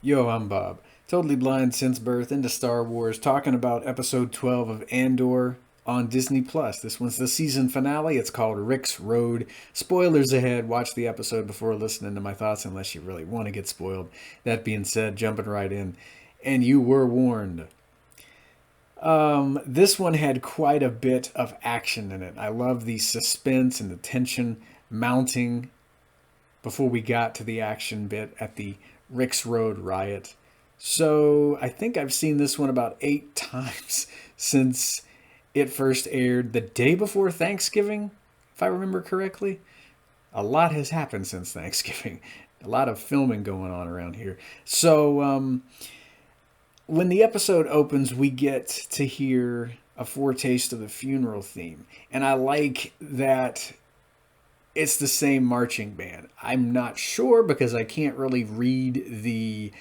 Yo, I'm Bob. Totally blind since birth into Star Wars, talking about episode 12 of Andor on Disney Plus. This one's the season finale. It's called Rick's Road. Spoilers ahead. Watch the episode before listening to my thoughts unless you really want to get spoiled. That being said, jumping right in. And you were warned. This one had quite a bit of action in it. I love the suspense and the tension mounting before we got to the action bit at the Rick's Road riot. So I think I've seen this one about 8 times since it first aired the day before Thanksgiving, if I remember correctly. A lot has happened since Thanksgiving. A lot of filming going on around here. So when the episode opens, we get to hear a foretaste of the funeral theme. And I like that it's the same marching band. I'm not sure because I can't really read the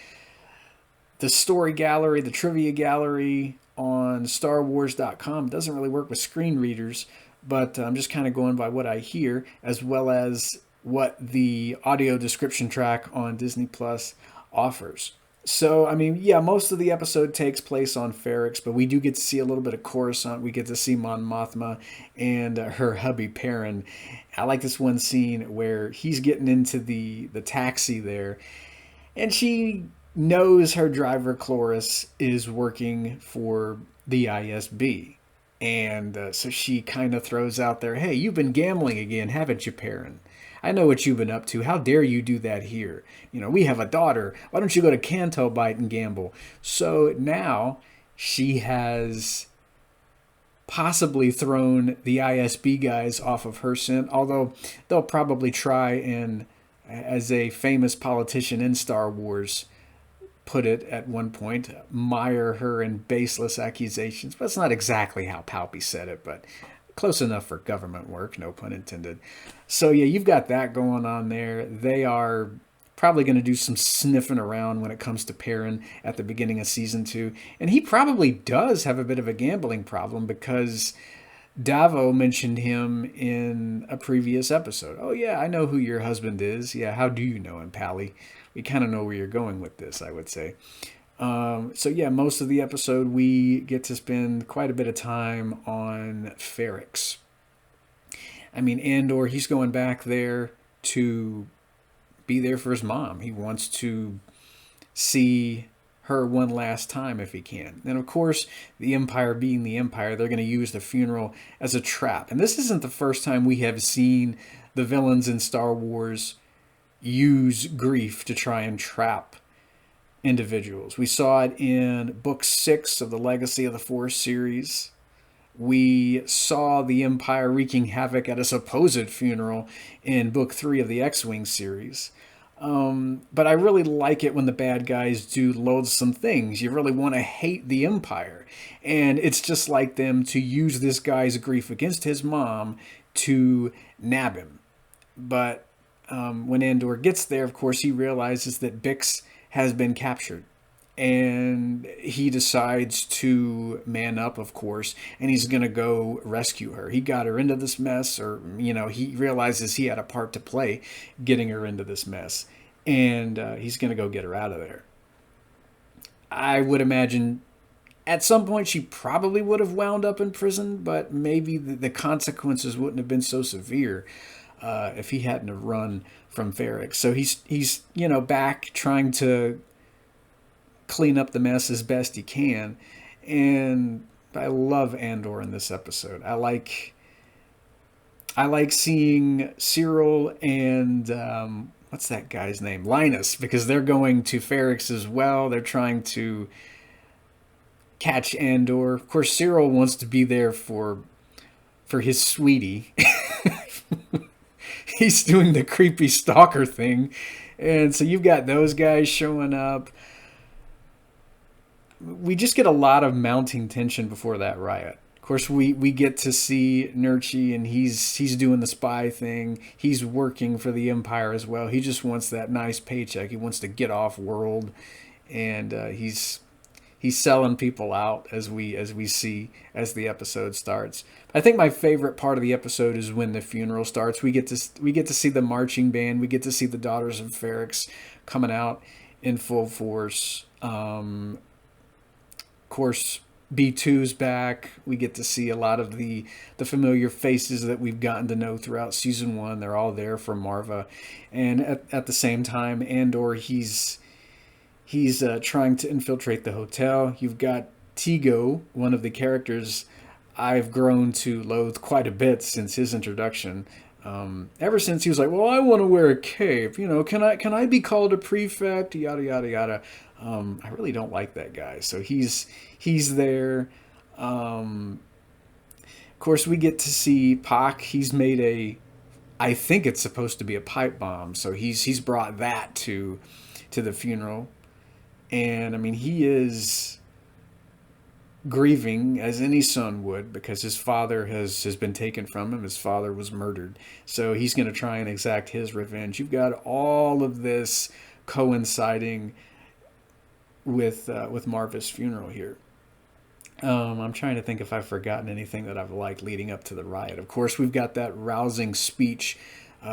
story gallery, the trivia gallery on StarWars.com. It doesn't really work with screen readers, but I'm just kind of going by what I hear, as well as what the audio description track on Disney Plus offers. So, I mean, yeah, most of the episode takes place on Ferrix, but we do get to see a little bit of Coruscant. We get to see Mon Mothma and her hubby Perrin. I like this one scene where he's getting into the taxi there, and she knows her driver Cloris is working for the ISB. And so she kind of throws out there, "Hey, you've been gambling again, haven't you, Perrin? I know what you've been up to. How dare you do that here? You know, we have a daughter. Why don't you go to Canto Bite and gamble?" So now she has possibly thrown the ISB guys off of her scent, although they'll probably try and, as a famous politician in Star Wars put it at one point, mire her in baseless accusations. But that's not exactly how Palpy said it, but close enough for government work, no pun intended. So yeah, you've got that going on there. They are probably going to do some sniffing around when it comes to Perrin at the beginning of season 2. And he probably does have a bit of a gambling problem because Davo mentioned him in a previous episode. "Oh, yeah, I know who your husband is. Yeah, how do you know him, Pally?" We kind of know where you're going with this, I would say. So, yeah, most of the episode we get to spend quite a bit of time on Ferrix. I mean, Andor, he's going back there to be there for his mom. He wants to see her one last time if he can. And of course, the Empire being the Empire, they're going to use the funeral as a trap. And this isn't the first time we have seen the villains in Star Wars use grief to try and trap individuals. We saw it in Book 6 of the Legacy of the Force series. We saw the Empire wreaking havoc at a supposed funeral in Book 3 of the X-Wing series. But I really like it when the bad guys do loathsome things. You really want to hate the Empire. And it's just like them to use this guy's grief against his mom to nab him. But when Andor gets there, of course, he realizes that Bix has been captured. And he decides to man up, of course, and he's going to go rescue her. He got her into this mess, or, you know, he realizes he had a part to play getting her into this mess. And he's going to go get her out of there. I would imagine at some point she probably would have wound up in prison, but maybe the consequences wouldn't have been so severe if he hadn't have run from Ferrix. So he's back trying to clean up the mess as best he can. And I love Andor in this episode. I like seeing Cyril and what's that guy's name? Linus, because they're going to Ferrix as well. They're trying to catch Andor. Of course, Cyril wants to be there for his sweetie. He's doing the creepy stalker thing. And so you've got those guys showing up. We just get a lot of mounting tension before that riot. Of course, we get to see Nurchi, and he's doing the spy thing. He's working for the Empire as well. He just wants that nice paycheck. He wants to get off world, and he's selling people out as we see as the episode starts. I think my favorite part of the episode is when the funeral starts. We get to see the marching band. We get to see the Daughters of Ferrix coming out in full force. Of course, B2's back. We get to see a lot of the familiar faces that we've gotten to know throughout season one. They're all there for Marva, and at the same time, Andor he's trying to infiltrate the hotel. You've got Tigo, one of the characters I've grown to loathe quite a bit since his introduction. Ever since he was like, "Well, I want to wear a cape. Can I be called a prefect?" Yada yada yada. I really don't like that guy. So he's there. Of course, we get to see Pac. He's made I think it's supposed to be a pipe bomb. So he's brought that to the funeral, and I mean he is grieving as any son would because his father has been taken from him. His father was murdered. So he's going to try and exact his revenge. You've got all of this coinciding with Marva's funeral here. I'm trying to think if I've forgotten anything that I've liked leading up to the riot. Of course, we've got that rousing speech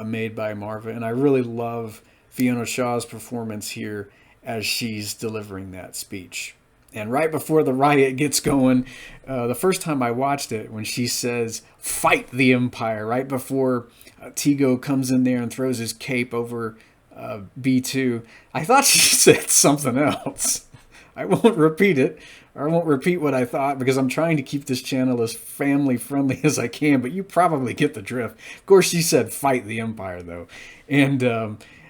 made by Marva, and I really love Fiona Shaw's performance here as she's delivering that speech. And right before the riot gets going, the first time I watched it, when she says, "Fight the Empire," right before Tigo comes in there and throws his cape over B2, I thought she said something else. I won't repeat it, or I won't repeat what I thought, because I'm trying to keep this channel as family friendly as I can, but you probably get the drift. Of course, she said, "Fight the Empire," though. And,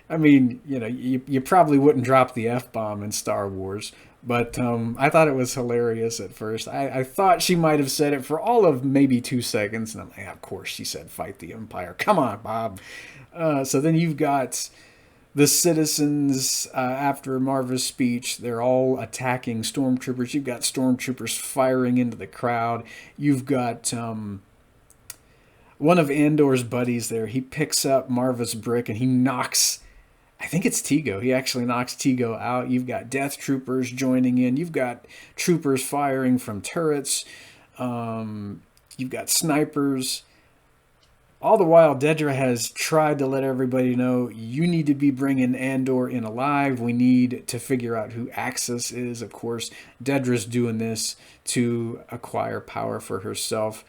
I mean, you probably wouldn't drop the F-bomb in Star Wars, but I thought it was hilarious at first. I thought she might have said it for all of maybe 2 seconds, and I'm like, "Yeah, of course she said fight the Empire. Come on, Bob." So then you've got the citizens, after Marva's speech, they're all attacking stormtroopers. You've got stormtroopers firing into the crowd. You've got one of Andor's buddies there. He picks up Marva's brick and he knocks, I think it's Tigo. He actually knocks Tigo out. You've got death troopers joining in. You've got troopers firing from turrets. You've got snipers. All the while, Dedra has tried to let everybody know, you need to be bringing Andor in alive. We need to figure out who Axis is. Of course, Dedra's doing this to acquire power for herself.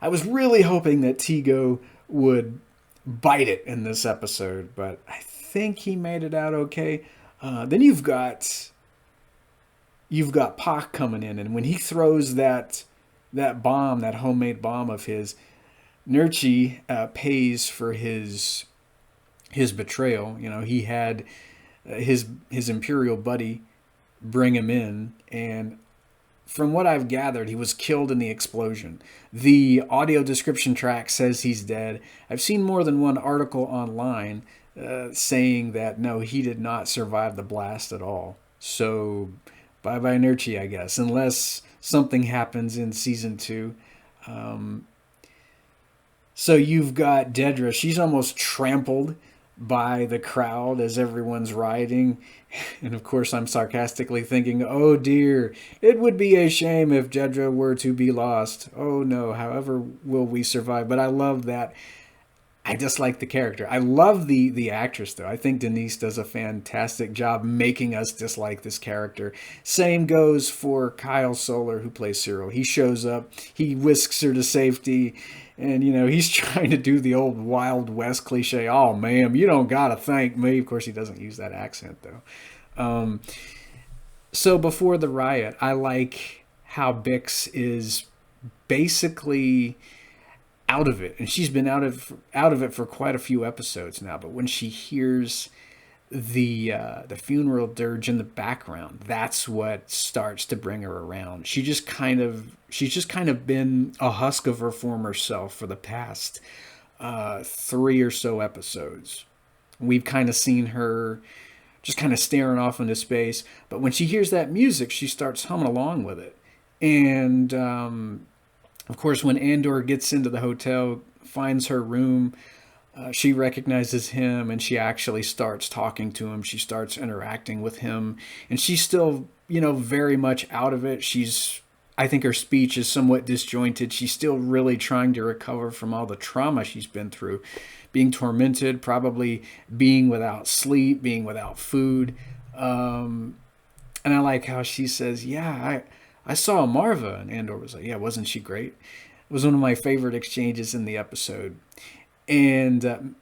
I was really hoping that Tigo would bite it in this episode, but I think he made it out okay. Then you've got Pac coming in, and when he throws that bomb, that homemade bomb of his, Nurchi pays for his betrayal. He had his Imperial buddy bring him in, and from what I've gathered, he was killed in the explosion. The audio description track says he's dead. I've seen more than one article online saying that no, he did not survive the blast at all. So bye-bye Nurchi, I guess, unless something happens in season 2. So you've got Dedra. She's almost trampled by the crowd as everyone's rioting. And of course, I'm sarcastically thinking, oh dear, it would be a shame if Dedra were to be lost. Oh no, however will we survive? But I love that. I just like the character. I love the actress, though. I think Denise does a fantastic job making us dislike this character. Same goes for Kyle Solar, who plays Cyril. He shows up. He whisks her to safety. And, he's trying to do the old Wild West cliche. "Oh, ma'am, you don't got to thank me." Of course, he doesn't use that accent, though. So before the riot, I like how Bix is basically out of it. And she's been out of it for quite a few episodes now. But when she hears the funeral dirge in the background, that's what starts to bring her around. She's just kind of been a husk of her former self for the past 3 or so episodes. We've kind of seen her just kind of staring off into space, but when she hears that music, she starts humming along with it. And of course, when Andor gets into the hotel, finds her room, she recognizes him, and she actually starts talking to him. She starts interacting with him, and she's still, very much out of it. I think her speech is somewhat disjointed. She's still really trying to recover from all the trauma she's been through, being tormented, probably being without sleep, being without food. And I like how she says, "Yeah, I saw Marva," and Andor was like, "Yeah, wasn't she great?" It was one of my favorite exchanges in the episode. And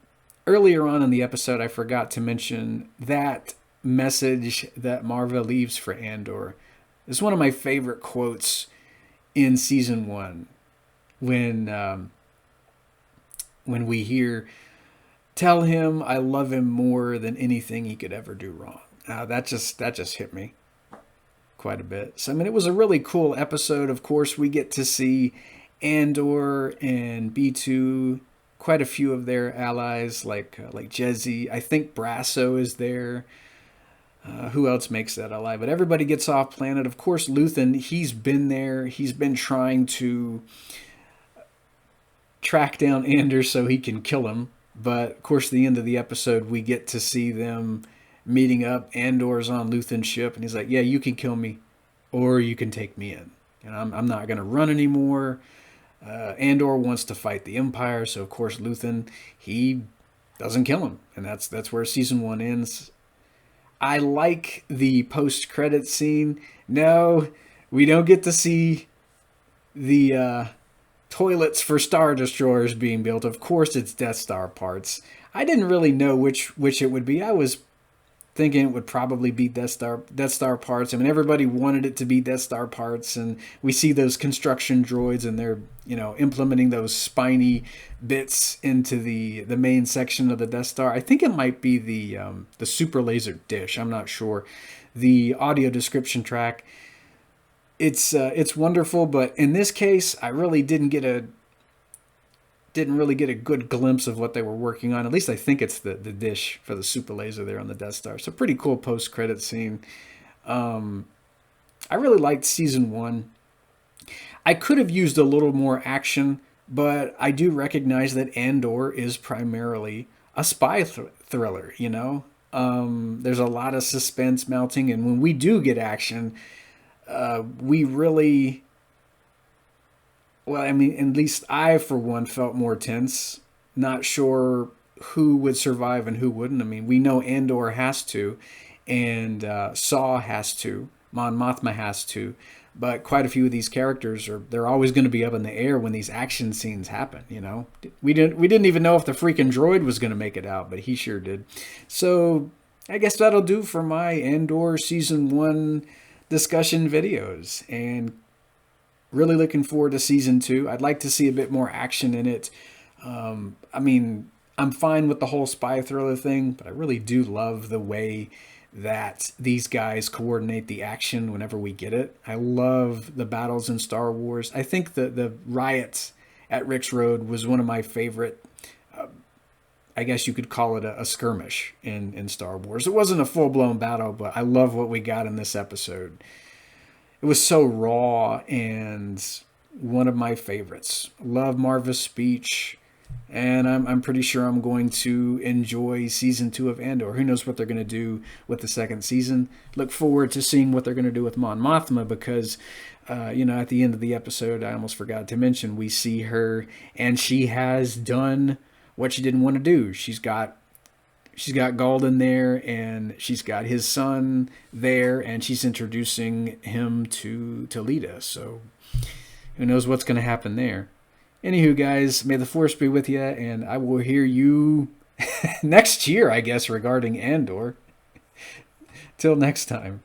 earlier on in the episode, I forgot to mention that message that Marva leaves for Andor. It's one of my favorite quotes in season one when we hear, "Tell him I love him more than anything he could ever do wrong." That just hit me quite a bit. So I mean, it was a really cool episode. Of course, we get to see Andor and B2, quite a few of their allies like Jezzy. I think Brasso is there. Who else makes that alive? But everybody gets off planet. Of course, Luthen, he's been there. He's been trying to track down Anders so he can kill him. But of course, at the end of the episode, we get to see them meeting up. Andor's on Luthen's ship, and he's like, "Yeah, you can kill me, or you can take me in. And I'm not going to run anymore." Andor wants to fight the Empire, so of course Luthen, he doesn't kill him, and that's where season one ends. I like the post-credit scene. No, we don't get to see the toilets for Star Destroyers being built. Of course, it's Death Star parts. I didn't really know which it would be. I was thinking it would probably be Death Star parts. I mean, everybody wanted it to be Death Star parts, and we see those construction droids, and they're implementing those spiny bits into the main section of the Death Star. I think it might be the super laser dish. I'm not sure. The audio description track, it's wonderful, but in this case, I really didn't really get a good glimpse of what they were working on. At least I think it's the dish for the super laser there on the Death Star. So pretty cool post-credit scene. I really liked season one. I could have used a little more action, but I do recognize that Andor is primarily a spy thriller, There's a lot of suspense mounting, and when we do get action, we really... Well, I mean, at least I, for one, felt more tense. Not sure who would survive and who wouldn't. I mean, we know Andor has to, and Saw has to, Mon Mothma has to, but quite a few of these characters they're always going to be up in the air when these action scenes happen. We didn't even know if the freaking droid was going to make it out, but he sure did. So I guess that'll do for my Andor season one discussion videos, and really looking forward to season two. I'd like to see a bit more action in it. I mean, I'm fine with the whole spy thriller thing, but I really do love the way that these guys coordinate the action whenever we get it. I love the battles in Star Wars. I think the riots at Rick's Road was one of my favorite. I guess you could call it a skirmish in Star Wars. It wasn't a full-blown battle, but I love what we got in this episode. It was so raw and one of my favorites. Love Marva's speech, and I'm pretty sure I'm going to enjoy season two of Andor. Who knows what they're going to do with the second season? Look forward to seeing what they're going to do with Mon Mothma, because at the end of the episode, I almost forgot to mention, we see her, and she has done what she didn't want to do. She's got Galden there, and she's got his son there, and she's introducing him to lead us. So who knows what's going to happen there. Anywho, guys, may the Force be with you, and I will hear you next year, I guess, regarding Andor. Till next time.